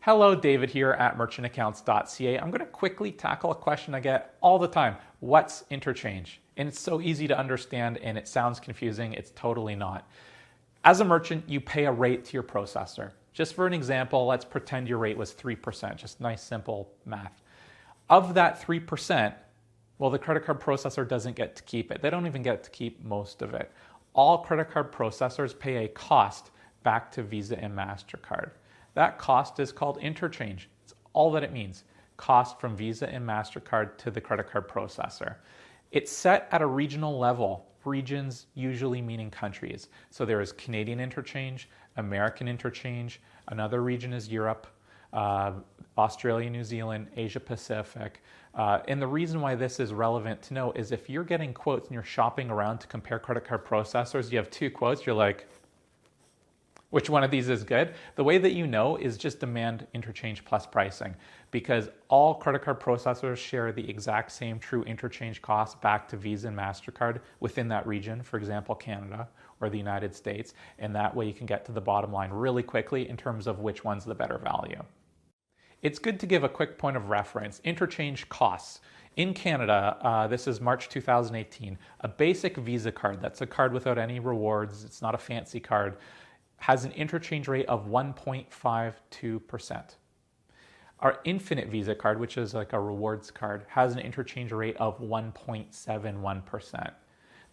Hello, David here at merchantaccounts.ca. I'm going to quickly tackle a question I get all the time. What's interchange? And it's so easy to understand and it sounds confusing. It's totally not. As a merchant, you pay a rate to your processor. Just for an example, let's pretend your rate was 3%, just nice, simple math. Of that 3%, well, the credit card processor doesn't get to keep it. They don't even get to keep most of it. All credit card processors pay a cost back to Visa and MasterCard. That cost is called interchange. It's all that it means. Cost from Visa and MasterCard to the credit card processor. It's set at a regional level. Regions usually meaning countries. So there is Canadian interchange, American interchange, another region is Europe, Australia, New Zealand, Asia Pacific. And the reason why this is relevant to know is if you're getting quotes and you're shopping around to compare credit card processors, you have two quotes, you're like, which one of these is good? The way that you know is just demand interchange plus pricing, because all credit card processors share the exact same true interchange cost back to Visa and MasterCard within that region, for example, Canada or the United States, and that way you can get to the bottom line really quickly in terms of which one's the better value. It's good to give a quick point of reference. Interchange costs. In Canada, this is March 2018, a basic Visa card, that's a card without any rewards, it's not a fancy card, has an interchange rate of 1.52%. Our Infinite Visa card, which is like a rewards card, has an interchange rate of 1.71%.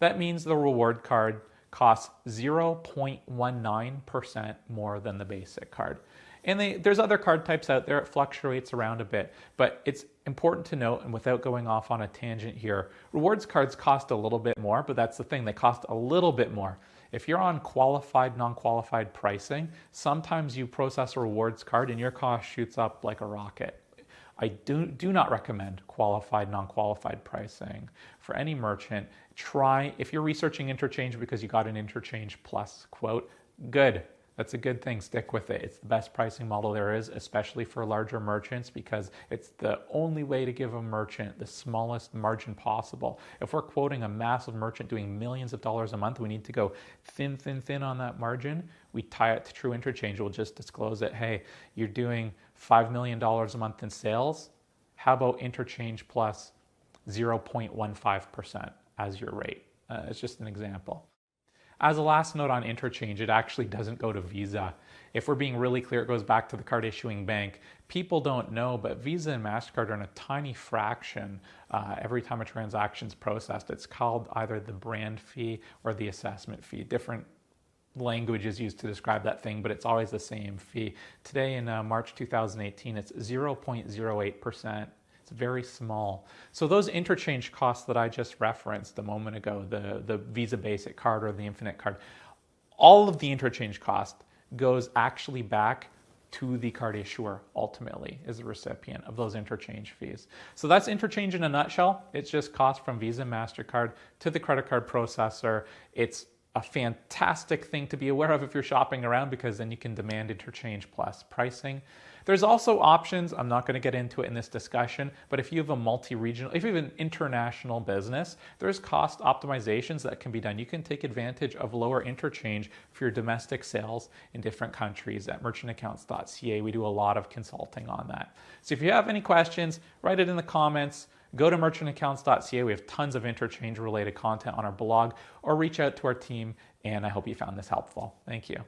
That means the reward card costs 0.19% more than the basic card. And there's other card types out there, it fluctuates around a bit, but it's important to note, and without going off on a tangent here, rewards cards cost a little bit more, but that's the thing, they cost a little bit more. If you're on qualified, non-qualified pricing, sometimes you process a rewards card and your cost shoots up like a rocket. I do not recommend qualified, non-qualified pricing. For any merchant, try, if you're researching interchange because you got an interchange plus quote, good. That's a good thing, stick with it. It's the best pricing model there is, especially for larger merchants, because it's the only way to give a merchant the smallest margin possible. If we're quoting a massive merchant doing millions of dollars a month, we need to go thin on that margin. We tie it to true interchange. We'll just disclose it. Hey, you're doing $5 million a month in sales. How about interchange plus 0.15% as your rate? It's just an example. As a last note on interchange, it actually doesn't go to Visa. If we're being really clear, it goes back to the card issuing bank. People don't know, but Visa and MasterCard earn a tiny fraction every time a transaction's processed. It's called either the brand fee or the assessment fee. Different language is used to describe that thing, but it's always the same fee. Today in March 2018, it's 0.08%. It's very small. So those interchange costs that I just referenced a moment ago, the Visa Basic card or the Infinite card, all of the interchange cost goes actually back to the card issuer ultimately is the recipient of those interchange fees. So that's interchange in a nutshell. It's just cost from Visa and MasterCard to the credit card processor. It's a fantastic thing to be aware of if you're shopping around, because then you can demand interchange plus pricing. There's also options, I'm not going to get into it in this discussion, but if you have a multi-regional, if you have an international business, there's cost optimizations that can be done. You can take advantage of lower interchange for your domestic sales in different countries. At merchantaccounts.ca, we do a lot of consulting on that. So if you have any questions, write it in the comments. Go to merchantaccounts.ca. We have tons of interchange related content on our blog, or reach out to our team, and I hope you found this helpful. Thank you.